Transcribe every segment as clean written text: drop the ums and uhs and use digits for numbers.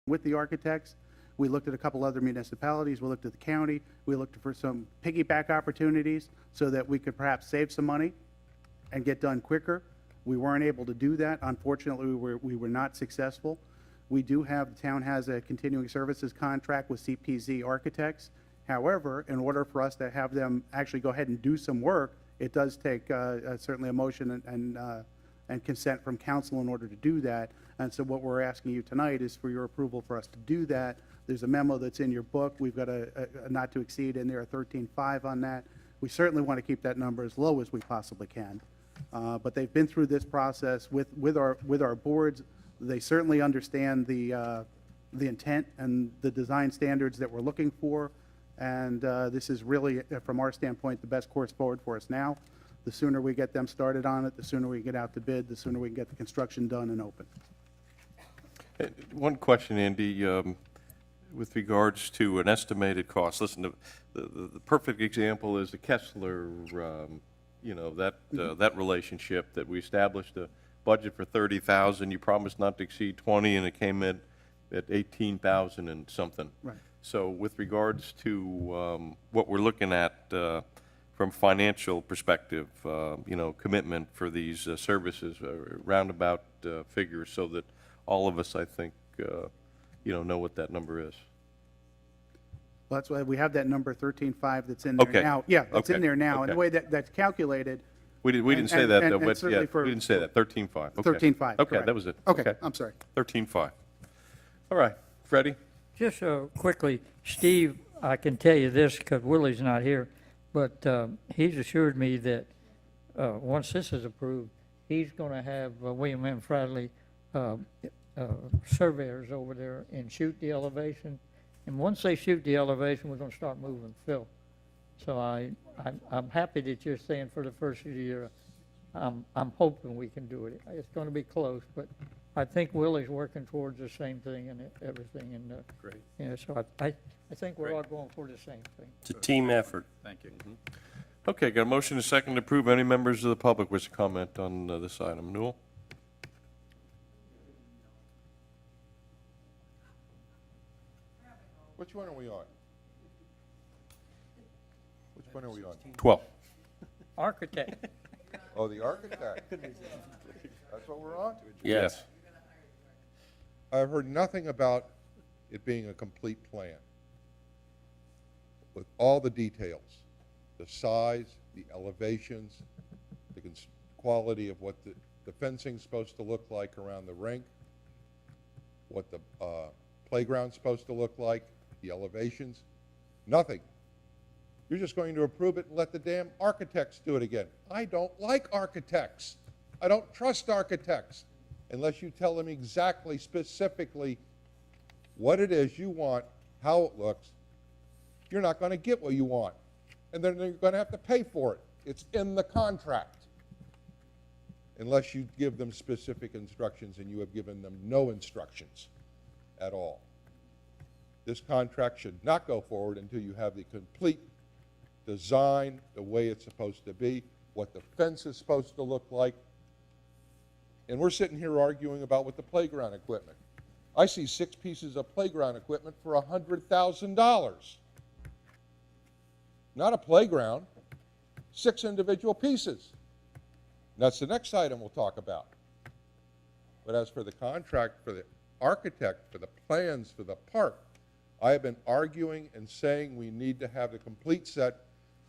with the architects. We looked at a couple other municipalities, we looked at the county, we looked for some piggyback opportunities so that we could perhaps save some money and get done quicker. We weren't able to do that. Unfortunately, we were not successful. We do have, the town has a continuing services contract with CPZ Architects. However, in order for us to have them actually go ahead and do some work, it does take certainly a motion and consent from council in order to do that. And so what we're asking you tonight is for your approval for us to do that. There's a memo that's in your book. We've got a not to exceed in there, a 13.5 on that. We certainly want to keep that number as low as we possibly can. But they've been through this process with our boards. They certainly understand the intent and the design standards that we're looking for. And this is really, from our standpoint, the best course forward for us now. The sooner we get them started on it, the sooner we get out to bid, the sooner we can get the construction done and open. One question, Andy, with regards to an estimated cost. Listen, the perfect example is the Kessler, that relationship that we established a budget for 30,000. You promised not to exceed 20, and it came in at 18,000 and something. Right. So with regards to what we're looking at from financial perspective, commitment for these services, roundabout figures, so that all of us, I think, know what that number is. Well, that's why we have that number 13.5 that's in there now. Yeah, it's in there now. And the way that's calculated. We didn't say that, though, but yeah, we didn't say that. 13.5. Okay. 13.5. Okay, correct. that was it. Okay, I'm sorry. 13.5. All right, Freddie? Just quickly, Steve, I can tell you this because Willie's not here, but he's assured me that once this is approved, he's going to have William M. Bradley surveyors over there and shoot the elevation. And once they shoot the elevation, we're going to start moving fill. So I'm happy that you're saying for the first of the year, I'm hoping we can do it. It's going to be close, but I think Willie's working towards the same thing and everything. And Great. So I think we're all going for the same thing. It's a team effort. Thank you. Okay, got a motion and a second to approve. Any members of the public wish to comment on this item? Newell? Which one are we on? Which one are we on? 12. Architect. Oh, the architect. That's what we're on? Yes. I've heard nothing about it being a complete plan with all the details, the size, the elevations, the quality of what the fencing's supposed to look like around the rink, what the playground's supposed to look like, the elevations, nothing. You're just going to approve it and let the damn architects do it again. I don't like architects. I don't trust architects unless you tell them exactly, specifically what it is you want, how it looks. You're not going to get what you want, and then you're going to have to pay for it. It's in the contract. Unless you give them specific instructions, and you have given them no instructions at all. This contract should not go forward until you have the complete design, the way it's supposed to be, what the fence is supposed to look like. And we're sitting here arguing about what the playground equipment. I see 6 pieces of playground equipment for $100,000. Not a playground, 6 individual pieces. That's the next item we'll talk about. But as for the contract for the architect, for the plans for the park, I have been arguing and saying we need to have the complete set,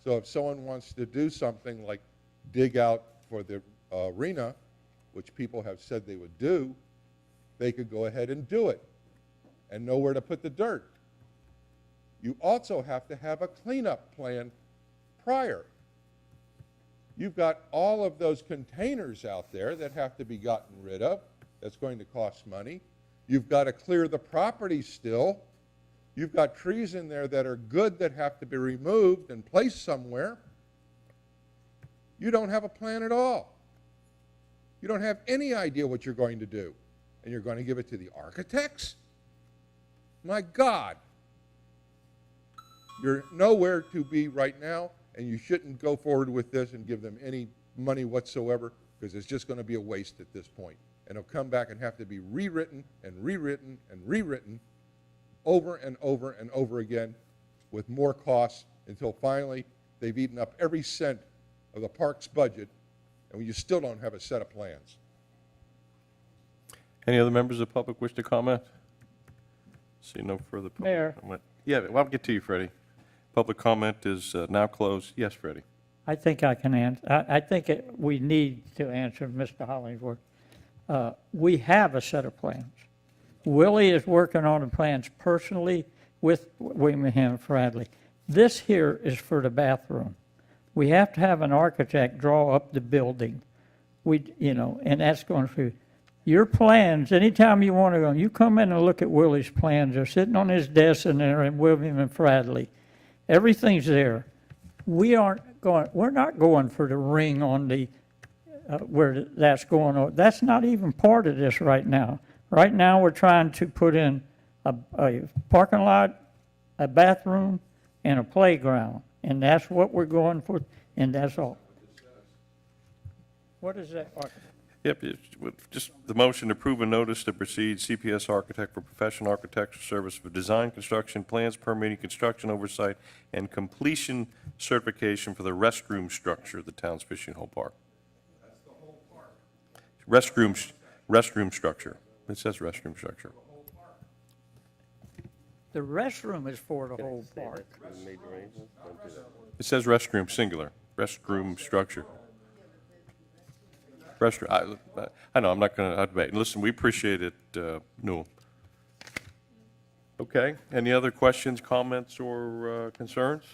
so if someone wants to do something like dig out for the arena, which people have said they would do, they could go ahead and do it and know where to put the dirt. You also have to have a cleanup plan prior. You've got all of those containers out there that have to be gotten rid of. That's going to cost money. You've got to clear the property still. You've got trees in there that are good that have to be removed and placed somewhere. You don't have a plan at all. You don't have any idea what you're going to do. And you're going to give it to the architects? My God. You're nowhere to be right now, and you shouldn't go forward with this and give them any money whatsoever, because it's just going to be a waste at this point. and it'll come back and have to be rewritten and rewritten and rewritten over and over and over again with more costs until finally they've eaten up every cent of the park's budget, and you still don't have a set of plans. Any other members of the public wish to comment? See no further public Mayor. comment. Yeah, well, I'll get to you, Freddie. Public comment is now closed. Yes, Freddie. I think I can answer. I think we need to answer Mr. Hollingsworth. We have a set of plans. Willie is working on the plans personally with William Bradley. This here is for the bathroom. We have to have an architect draw up the building. And that's going through. Your plans, anytime you want to go, you come in and look at Willie's plans. They're sitting on his desk in there in William and Bradley. Everything's there. We're not going for the ring on the, where that's going on. That's not even part of this right now. Right now, we're trying to put in a parking lot, a bathroom, and a playground. And that's what we're going for, and that's all. What is that? Yep, just the motion to approve a notice to proceed CPS Architect for professional architectural service for design, construction, plans, permitting, construction oversight, and completion certification for the restroom structure of the town's fishing hole park. That's the whole park. Restroom structure. It says restroom structure. The restroom is for the whole park. It says restroom, singular, restroom structure. Restroom, I know, I'm not going to debate. Listen, we appreciate it, Newell. Okay, any other questions, comments, or concerns?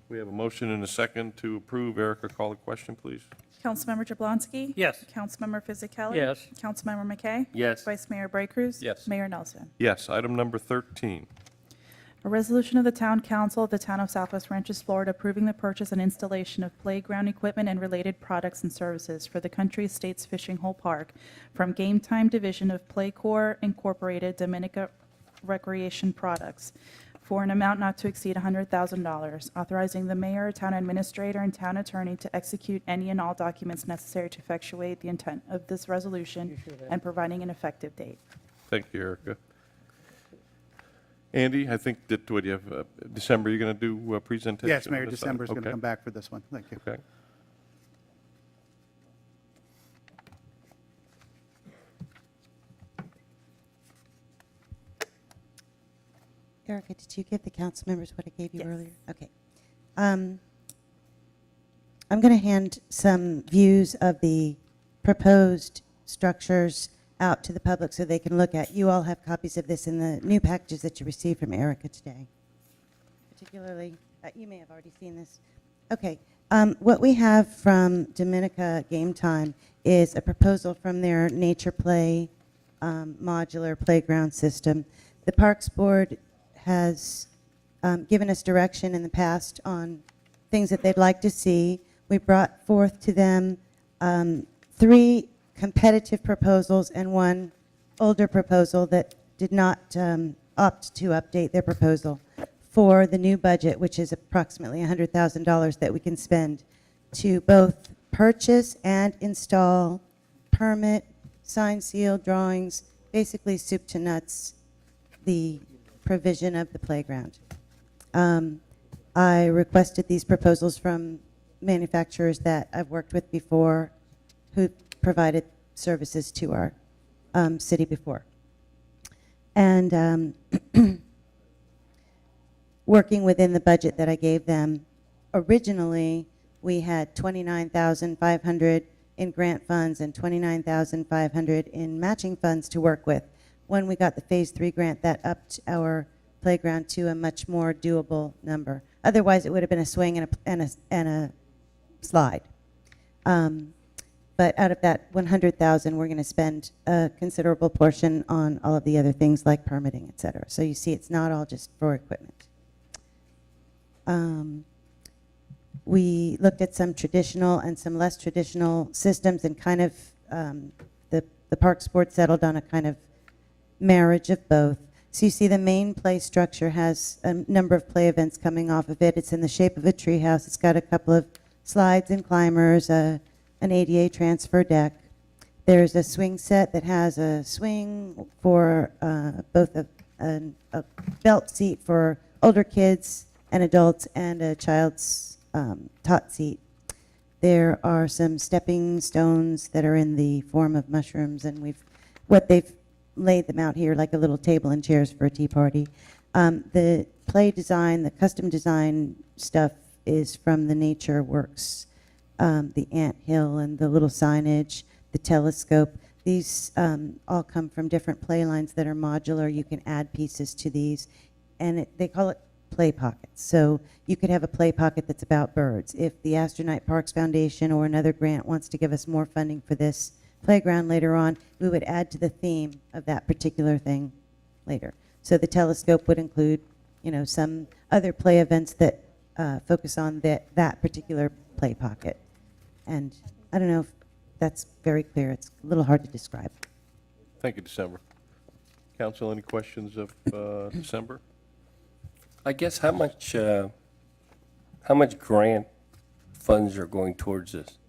We have a motion and a second to approve. Erica, call the question, please. Councilmember Jablonski? Yes. Councilmember Fisickelli? Yes. Councilmember McKay? Yes. Vice Mayor Bright Cruz? Yes. Mayor Nelson? Yes, item number 13. A resolution of the Town Council of the Town of Southwest Ranches, Florida, approving the purchase and installation of playground equipment and related products and services for the Country Estates Fishing Hole Park from Game Time Division of Playcorps Incorporated, Dominica Recreation Products, for an amount not to exceed $100,000, authorizing the mayor, town administrator, and town attorney to execute any and all documents necessary to effectuate the intent of this resolution and providing an effective date. Thank you, Erica. Andy, I think that, what do you have, December, you're going to do a presentation? Yes, Mayor, on this December is item? going to Okay. come back for this one. Thank you. Okay. Erica, did you give the council members what I gave you Yes. earlier? Okay. I'm going to hand some views of the proposed structures out to the public so they can look at. You all have copies of this in the new packages that you received from Erica today. Particularly, you may have already seen this. Okay. What we have from Dominica Game Time is a proposal from their Nature Play modular playground system. The Parks Board has given us direction in the past on things that they'd like to see. We brought forth to them 3 competitive proposals and 1 older proposal that did not opt to update their proposal for the new budget, which is approximately $100,000 that we can spend to both purchase and install permit, sign, seal, drawings, basically soup to nuts, the provision of the playground. I requested these proposals from manufacturers that I've worked with before who provided services to our city before. And working within the budget that I gave them, originally we had $29,500 in grant funds and $29,500 in matching funds to work with. When we got the Phase 3 grant, that upped our playground to a much more doable number. Otherwise, it would have been a swing and a slide. But out of that $100,000, we're going to spend a considerable portion on all of the other things like permitting, et cetera. So you see, it's not all just for equipment. We looked at some traditional and some less traditional systems, and kind of the Parks Board settled on a kind of marriage of both. So you see the main play structure has a number of play events coming off of it. It's in the shape of a treehouse. It's got a couple of slides and climbers, an ADA transfer deck. There's a swing set that has a swing for both a belt seat for older kids and adults and a child's tot seat. There are some stepping stones that are in the form of mushrooms, and they've laid them out here like a little table and chairs for a tea party. The play design, the custom design stuff is from the Nature Works, the ant hill and the little signage, the telescope. These all come from different play lines that are modular. You can add pieces to these, and they call it play pockets. So you could have a play pocket that's about birds. If the Astronaut Parks Foundation or another grant wants to give us more funding for this playground later on, we would add to the theme of that particular thing later. So the telescope would include, some other play events that focus on that particular play pocket. And I don't know if that's very clear. It's a little hard to describe. Thank you, December. Council, any questions of December? I guess how much grant funds are going towards this?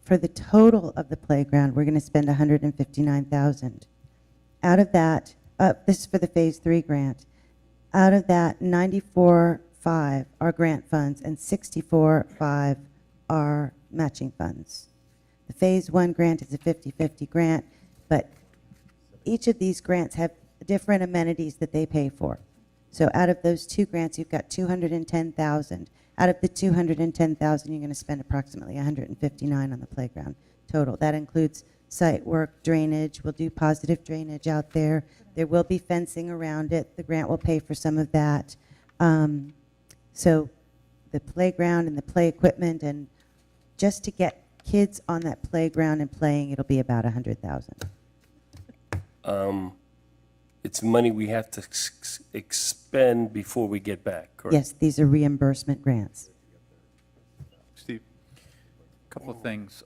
For the total of the playground, we're going to spend $159,000. Out of that, this is for the Phase 3 grant. Out of that, 94.5 are grant funds and 64.5 are matching funds. The Phase 1 grant is a 50-50 grant, but each of these grants have different amenities that they pay for. So out of those two grants, you've got $210,000. Out of the $210,000, you're going to spend approximately $159 on the playground total. That includes site work, drainage. We'll do positive drainage out there. There will be fencing around it. The grant will pay for some of that. So the playground and the play equipment, and just to get kids on that playground and playing, it'll be about $100,000. It's money we have to expend before we get back, correct? Yes, these are reimbursement grants. Steve? Couple of things.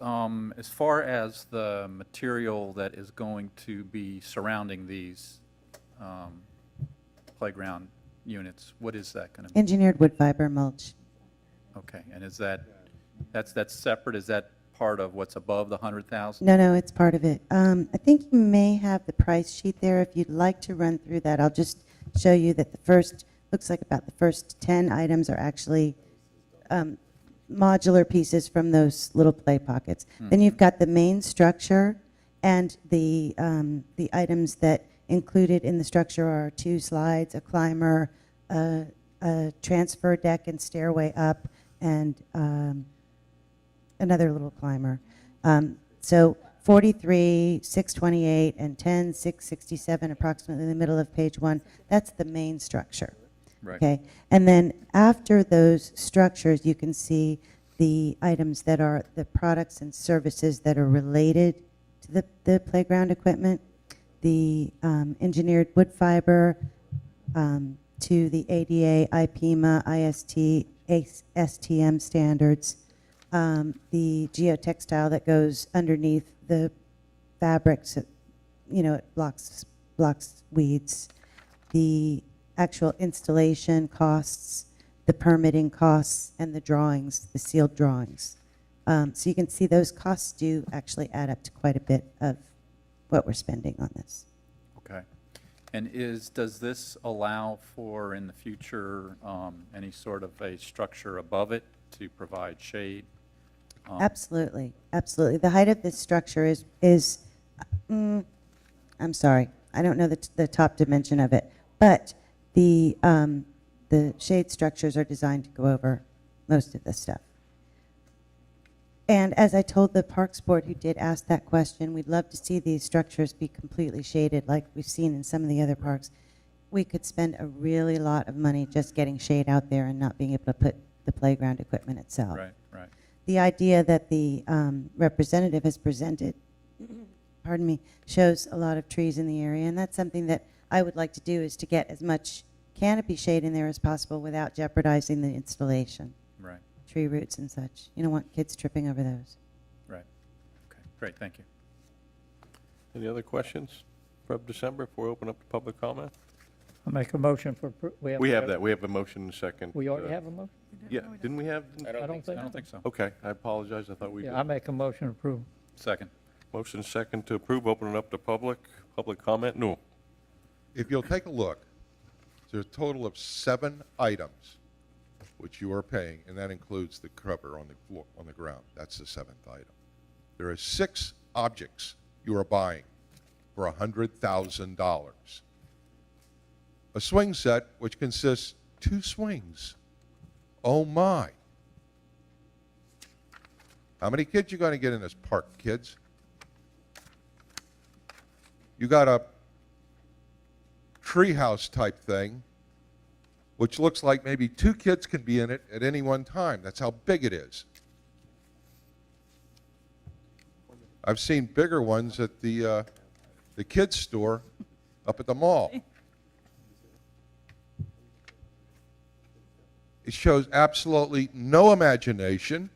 As far as the material that is going to be surrounding these playground units, what is that going to be? Engineered wood fiber mulch. Okay, and is that's separate? Is that part of what's above the 100,000? No, it's part of it. I think you may have the price sheet there. If you'd like to run through that, I'll just show you that looks like about the first 10 items are actually modular pieces from those little play pockets. Then you've got the main structure, and the items that included in the structure are 2 slides, a climber, a transfer deck and stairway up, and another little climber. So 43, 628, and 10, 667, approximately in the middle of page 1, that's the main structure. Right. Okay, and then after those structures, you can see the items that are the products and services that are related to the playground equipment, the engineered wood fiber, to the ADA, IPMA, IST, STM standards, the geotextile that goes underneath the fabrics, it blocks weeds, the actual installation costs, the permitting costs, and the drawings, the sealed drawings. So you can see those costs do actually add up to quite a bit of what we're spending on this. Okay. And does this allow for, in the future, any sort of a structure above it to provide shade? Absolutely, absolutely. The height of this structure is I'm sorry, I don't know the top dimension of it, but the shade structures are designed to go over most of this stuff. And as I told the Parks Board who did ask that question, we'd love to see these structures be completely shaded like we've seen in some of the other parks. We could spend a really lot of money just getting shade out there and not being able to put the playground equipment itself. Right, right. The idea that the representative has presented, pardon me, shows a lot of trees in the area, and that's something that I would like to do, is to get as much canopy shade in there as possible without jeopardizing the installation, Right, tree roots and such. You don't want kids tripping over those. right. Okay, great, thank you. Any other questions from December before we open up to public comment? I make a motion for, We have that. We have a motion and a second. We already have a motion? Yeah, didn't we have? I don't think. I don't think so. Okay, I apologize. I thought we did. Yeah, I make a motion to approve. Second. Motion and second to approve. Open it up to public comment. No. If you'll take a look, there's a total of 7 items which you are paying, and that includes the cover on the floor, on the ground. That's the 7th item. There are 6 objects you are buying for $100,000. A swing set which consists 2 swings. Oh my. How many kids you going to get in this park, kids? You got a treehouse type thing, which looks like maybe 2 kids can be in it at any one time. That's how big it is. I've seen bigger ones at the kids' store up at the mall. It shows absolutely no imagination,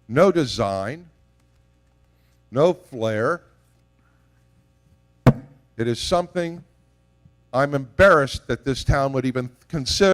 no design, no flair. It is something I'm embarrassed that this town would even consider.